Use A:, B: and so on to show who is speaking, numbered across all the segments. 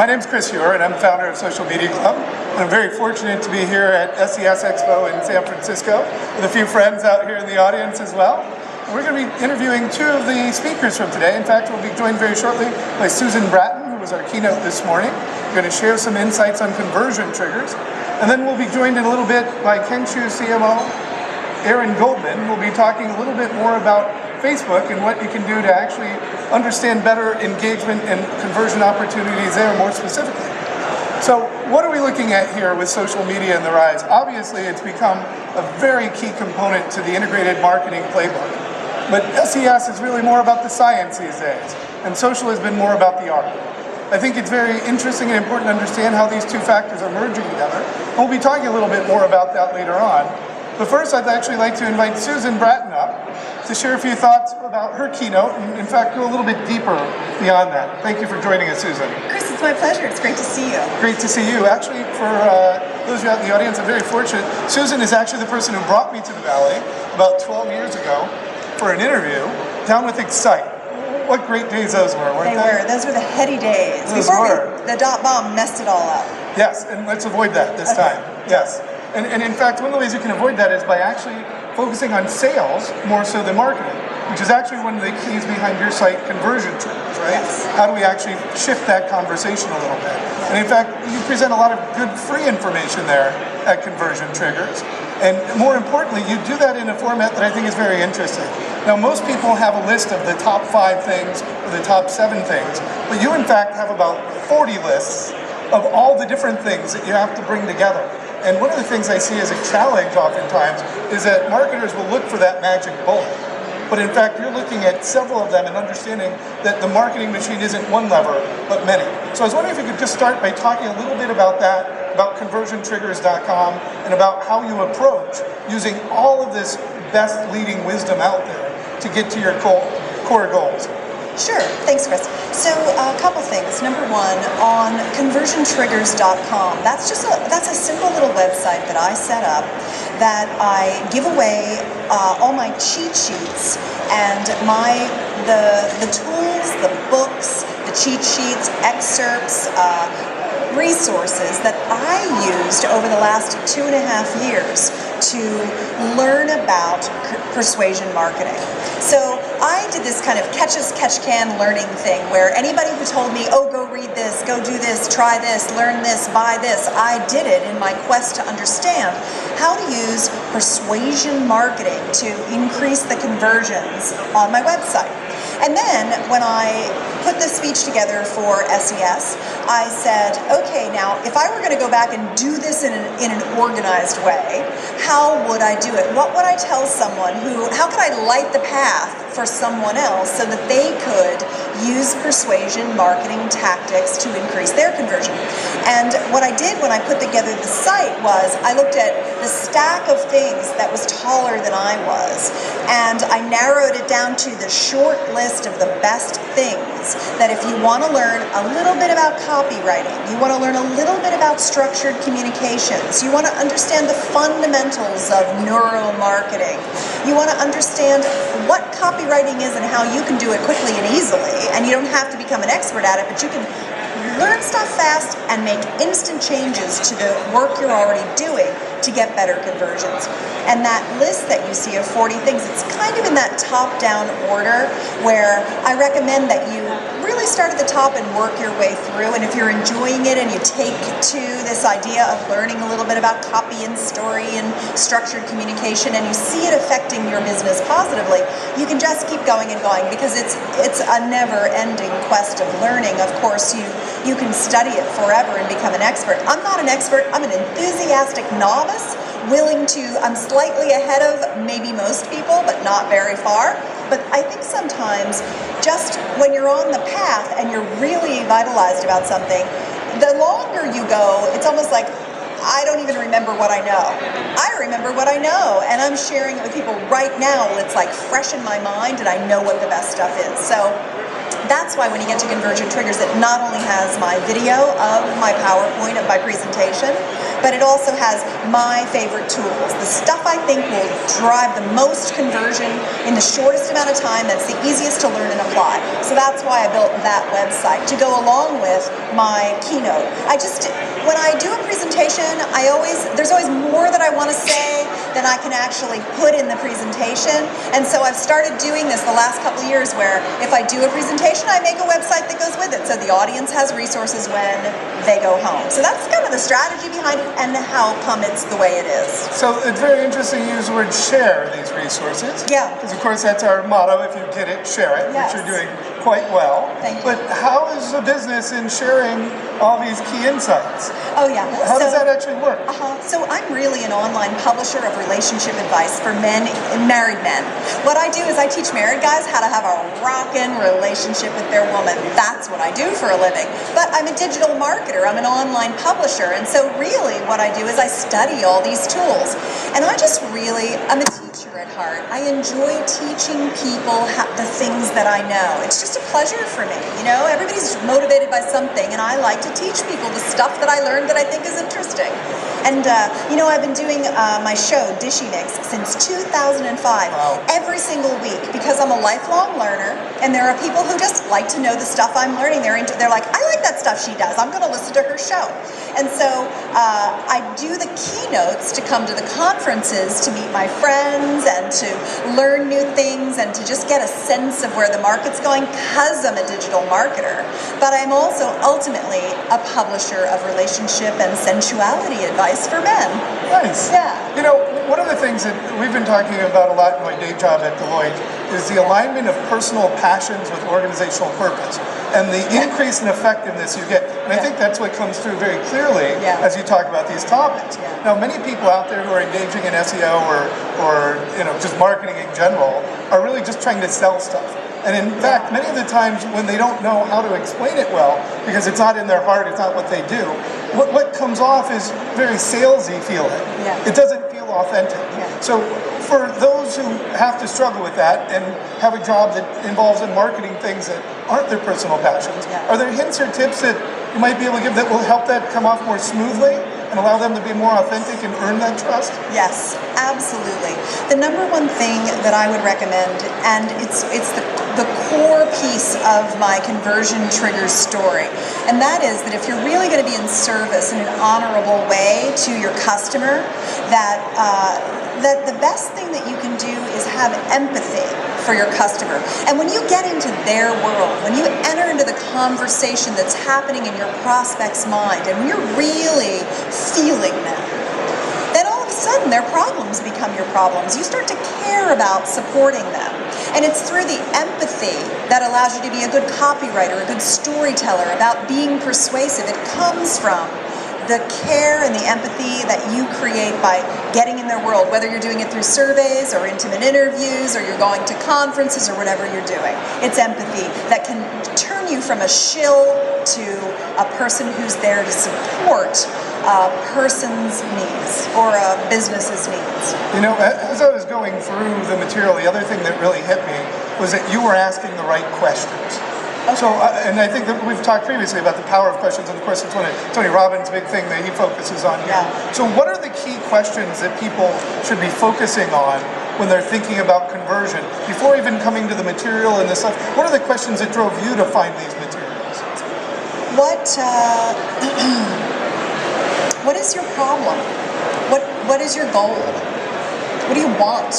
A: name's Chris Huer, and I'm founder of Social Media Club. And I'm very fortunate to be here at SES Expo in San Francisco with a few friends out here in the audience as well. And we're going to be interviewing two of the speakers from today. In fact, we'll be joined very shortly by Susan Bratton, who was our keynote this morning. We're going to share some insights on conversion triggers. And then we'll be joined in a little bit by Kenshu CMO Aaron Goldman, who will be talking a little bit more about Facebook and what you can do to actually understand better engagement and conversion opportunities there more specifically. So what are we looking at here with social media and the rise? Obviously, it's become a very key component to the integrated marketing playbook. But SES is really more about the science these days, and social has been more about the art. I think it's very interesting and important to understand how these two factors are merging together. And we'll be talking a little bit more about that later on. But first, I'd actually like to invite Susan Bratton up to share a few thoughts about her keynote, and in fact, go a little bit deeper beyond that. Thank you for joining us, Susan.
B: Chris, it's my pleasure. It's great to see you.
A: Great to see you. Actually, for those of you out in the audience, I'm very fortunate. Susan is actually the person who brought me to the Valley about 12 years ago for an interview down with Excite. What great days those were, weren't they?
B: They were. Those were the heady days. Before the dot bomb messed it all up.
A: Yes, and let's avoid that this time. Yes. And in fact, one of the ways you can avoid that is by actually focusing on sales more so than marketing, which is actually one of the keys behind your site conversion triggers, right?
B: Yes.
A: How do we actually shift that conversation a little bit? Yes. And in fact, you present a lot of good free information there at Conversion Triggers. And more importantly, you do that in a format that I think is very interesting. Now, most people have a list of the top 5 things or the top 7 things, but you in fact have about 40 lists of all the different things that you have to bring together. And one of the things I see as a challenge oftentimes is that marketers will look for that magic bullet. But in fact, you're looking at several of them and understanding that the marketing machine isn't one lever, but many. So I was wondering if you could just start by talking a little bit about that, about conversiontriggers.com, and about how you approach using all of this best leading wisdom out there to get to your core goals.
B: Sure. Thanks, Chris. So a couple things. Number one, on conversiontriggers.com, that's a simple little website that I set up that I give away all my cheat sheets and the tools, the books, the cheat sheets, excerpts, resources that I used over the last 2.5 years to learn about persuasion marketing. So I did this kind of catch-as-catch-can learning thing where anybody who told me, oh, go read this, go do this, try this, learn this, buy this, I did it in my quest to understand how to use persuasion marketing to increase the conversions on my website. And then when I put this speech together for SES, I said, okay, now if I were going to go back and do this in an organized way, how would I do it? What would I tell someone how could I light the path for someone else so that they could use persuasion marketing tactics to increase their conversion? And what I did when I put together the site was I looked at the stack of things that was taller than I was, and I narrowed it down to the short list of the best things that if you want to learn a little bit about copywriting, you want to learn a little bit about structured communications, you want to understand the fundamentals of neuromarketing, you want to understand what copywriting is and how you can do it quickly and easily, and you don't have to become an expert at it, but you can learn stuff fast and make instant changes to the work you're already doing to get better conversions. And that list that you see of 40 things, it's kind of in that top-down order where I recommend that you really start at the top and work your way through. And if you're enjoying it and you take to this idea of learning a little bit about copy and story and structured communication and you see it affecting your business positively, you can just keep going and going because it's a never-ending quest of learning. Of course, you can study it forever and become an expert. I'm not an expert. I'm an enthusiastic novice, I'm slightly ahead of maybe most people, but not very far. But I think sometimes just when you're on the path and you're really vitalized about something, the longer you go, it's almost like, I don't even remember what I know. I remember what I know, and I'm sharing it with people right now. It's like fresh in my mind, and I know what the best stuff is. So that's why when you get to Conversion Triggers, it not only has my video of my PowerPoint of my presentation, but it also has my favorite tools, the stuff I think will drive the most conversion in the shortest amount of time, that's the easiest to learn and apply. So that's why I built that website, to go along with my keynote. When I do a presentation, there's always more that I want to say than I can actually put in the presentation. And so I've started doing this the last couple of years, where if I do a presentation, I make a website that goes with it, so the audience has resources when they go home. So that's kind of the strategy behind it, and how come it's the way it is.
A: So it's very interesting you use the word share these resources.
B: Yeah.
A: Because of course that's our motto, if you get it, share it,
B: Yes.
A: which you're doing quite well.
B: Thank you.
A: But how is the business in sharing all these key insights?
B: Oh yeah.
A: How does that actually work?
B: So I'm really an online publisher of relationship advice for men, married men. What I do is I teach married guys how to have a rockin' relationship with their woman. That's what I do for a living. But I'm a digital marketer. I'm an online publisher. And so really what I do is I study all these tools. And I'm a teacher at heart. I enjoy teaching people the things that I know. It's just a pleasure for me. Everybody's motivated by something, and I like to teach people the stuff that I learned that I think is interesting. And, I've been doing my show, Dishy Mix, since 2005,
A: Wow.
B: every single week, because I'm a lifelong learner, and there are people who just like to know the stuff I'm learning. They're like, I like that stuff she does. I'm going to listen to her show. And so I do the keynotes to come to the conferences, to meet my friends, and to learn new things, and to just get a sense of where the market's going, because I'm a digital marketer. But I'm also ultimately a publisher of relationship and sensuality advice for men.
A: Nice.
B: Yeah.
A: One of the things that we've been talking about a lot in my day job at Deloitte is the alignment of personal passions with organizational purpose, and the increase in effectiveness you get. And I think that's what comes through very clearly as you talk about these topics. Now, many people out there who are engaging in SEO or just marketing in general are really just trying to sell stuff. And in fact, many of the times when they don't know how to explain it well, because it's not in their heart, it's not what they do, what comes off is very salesy feeling.
B: Yeah.
A: It doesn't feel authentic.
B: Yeah.
A: So for those who have to struggle with that and have a job that involves in marketing things that aren't their personal passions, are there hints or tips that you might be able to give that will help that come off more smoothly and allow them to be more authentic and earn that trust?
B: Yes, absolutely. The number one thing that I would recommend, and it's the core piece of my conversion triggers story, and that is that if you're really going to be in service in an honorable way to your customer, that the best thing that you can do is have empathy for your customer. And when you get into their world, when you enter into the conversation that's happening in your prospect's mind, and you're really feeling them, then all of a sudden their problems become your problems. You start to care about supporting them. And it's through the empathy that allows you to be a good copywriter, a good storyteller, about being persuasive. It comes from the care and the empathy that you create by getting in their world, whether you're doing it through surveys or intimate interviews, or you're going to conferences, or whatever you're doing. It's empathy that can turn you from a shill to a person who's there to support a person's needs or a business's needs.
A: As I was going through the material, the other thing that really hit me was that you were asking the right questions. So, and I think that we've talked previously about the power of questions, and of course it's one of Tony Robbins' big thing that he focuses on here.
B: Yeah.
A: So what are the key questions that people should be focusing on when they're thinking about conversion? Before even coming to the material and the stuff, what are the questions that drove you to find these materials?
B: What is your problem? What is your goal? What do you want?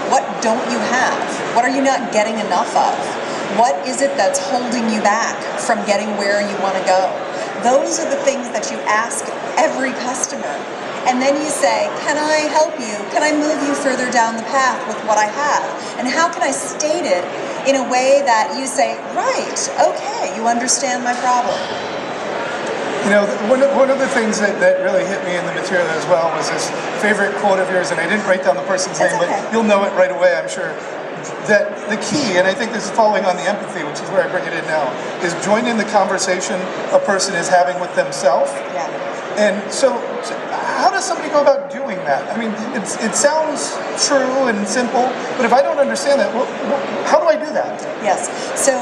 B: What don't you have? What are you not getting enough of? What is it that's holding you back from getting where you want to go? Those are the things that you ask every customer. And then you say, can I help you? Can I move you further down the path with what I have? And how can I state it in a way that you say, right, okay, you understand my problem?
A: One of the things that really hit me in the material as well was this favorite quote of yours, and I didn't write down the person's name, but you'll know it right away, I'm sure. That the key, and I think this is following on the empathy, which is where I bring it in now, is join in the conversation a person is having with themselves.
B: Yeah.
A: And so how does somebody go about doing that? I mean, it sounds true and simple, but if I don't understand that, how do I do that?
B: Yes. So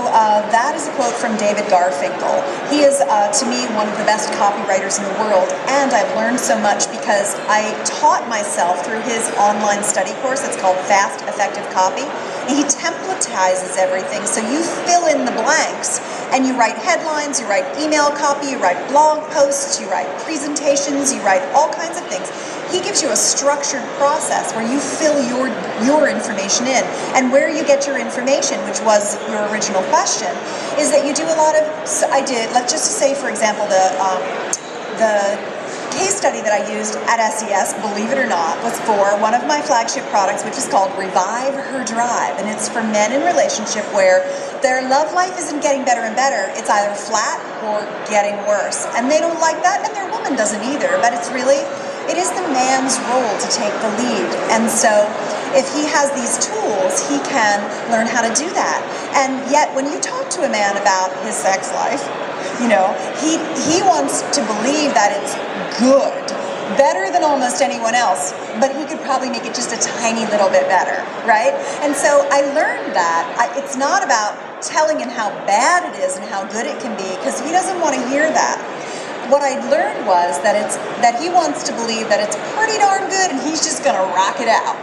B: that is a quote from David Garfinkel. He is, to me, one of the best copywriters in the world, and I've learned so much because I taught myself through his online study course. It's called Fast, Effective Copy. And he templatizes everything, so you fill in the blanks, and you write headlines, you write email copy, you write blog posts, you write presentations, you write all kinds of things. He gives you a structured process where you fill your information in. And where you get your information, which was your original question, is that you do a lot of, let's just say, for example, the case study that I used at SES, believe it or not, was for one of my flagship products, which is called Revive Her Drive. And it's for men in relationship where their love life isn't getting better and better. It's either flat or getting worse. And they don't like that, and their woman doesn't either. But it is the man's role to take the lead. And so if he has these tools, he can learn how to do that. And yet when you talk to a man about his sex life, he wants to believe that it's good, better than almost anyone else, but he could probably make it just a tiny little bit better, right? And so I learned that it's not about telling him how bad it is and how good it can be, because he doesn't want to hear that. What I learned was that he wants to believe that it's pretty darn good and he's just going to rock it out.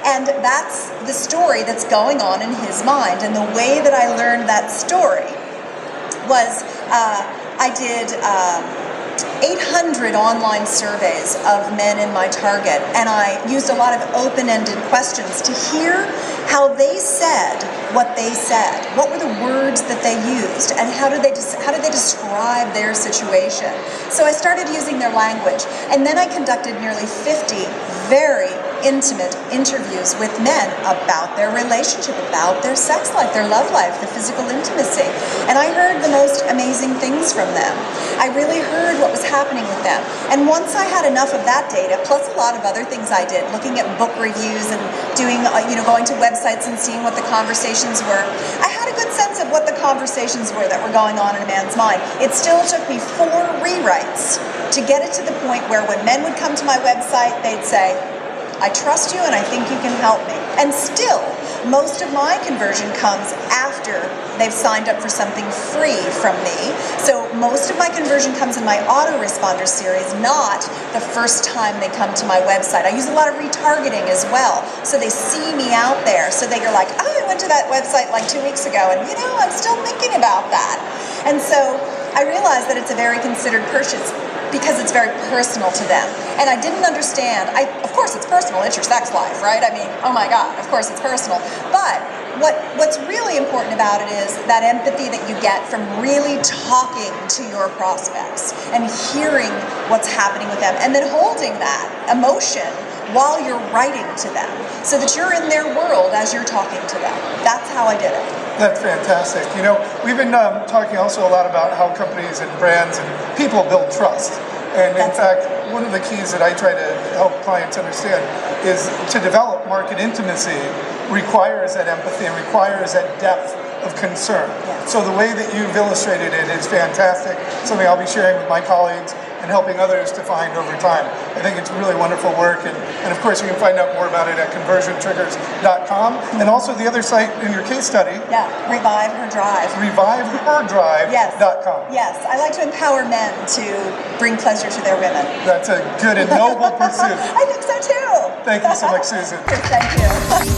B: And that's the story that's going on in his mind. And the way that I learned that story was I did 800 online surveys of men in my target, and I used a lot of open-ended questions to hear how they said what they said. What were the words that they used, and how did they describe their situation? So I started using their language, and then I conducted nearly 50 very intimate interviews with men about their relationship, about their sex life, their love life, the physical intimacy. And I heard the most amazing things from them. I really heard what was happening with them. And once I had enough of that data, plus a lot of other things I did, looking at book reviews and doing, going to websites and seeing what the conversations were, I had a good sense of what the conversations were that were going on in a man's mind. It still took me 4 rewrites to get it to the point where when men would come to my website, they'd say, I trust you and I think you can help me. And still, most of my conversion comes after they've signed up for something free from me. So most of my conversion comes in my autoresponder series, not the first time they come to my website. I use a lot of retargeting as well. So they see me out there. So they're like, oh, I went to that website like 2 weeks ago and I'm still thinking about that. And so I realized that it's a very considered purchase because it's very personal to them. And I didn't understand, of course it's personal, it's your sex life, right? I mean, oh my God, of course it's personal. But what's really important about it is that empathy that you get from really talking to your prospects and hearing what's happening with them and then holding that emotion while you're writing to them so that you're in their world as you're talking to them. That's how I did it.
A: That's fantastic. We've been talking also a lot about how companies and brands and people build trust. And in fact, one of the keys that I try to help clients understand is to develop market intimacy requires that empathy and requires that depth of concern.
B: Yes.
A: So the way that you've illustrated it is fantastic, something I'll be sharing with my colleagues and helping others to find over time. I think it's really wonderful work, and of course you can find out more about it at conversiontriggers.com, and also the other site in your case study.
B: Yeah, Revive Her Drive.
A: ReviveHerDrive.com.
B: Yes, I like to empower men to bring pleasure to their women.
A: That's a good and noble pursuit.
B: I think so too.
A: Thank you so much, Susan.
B: Thank you.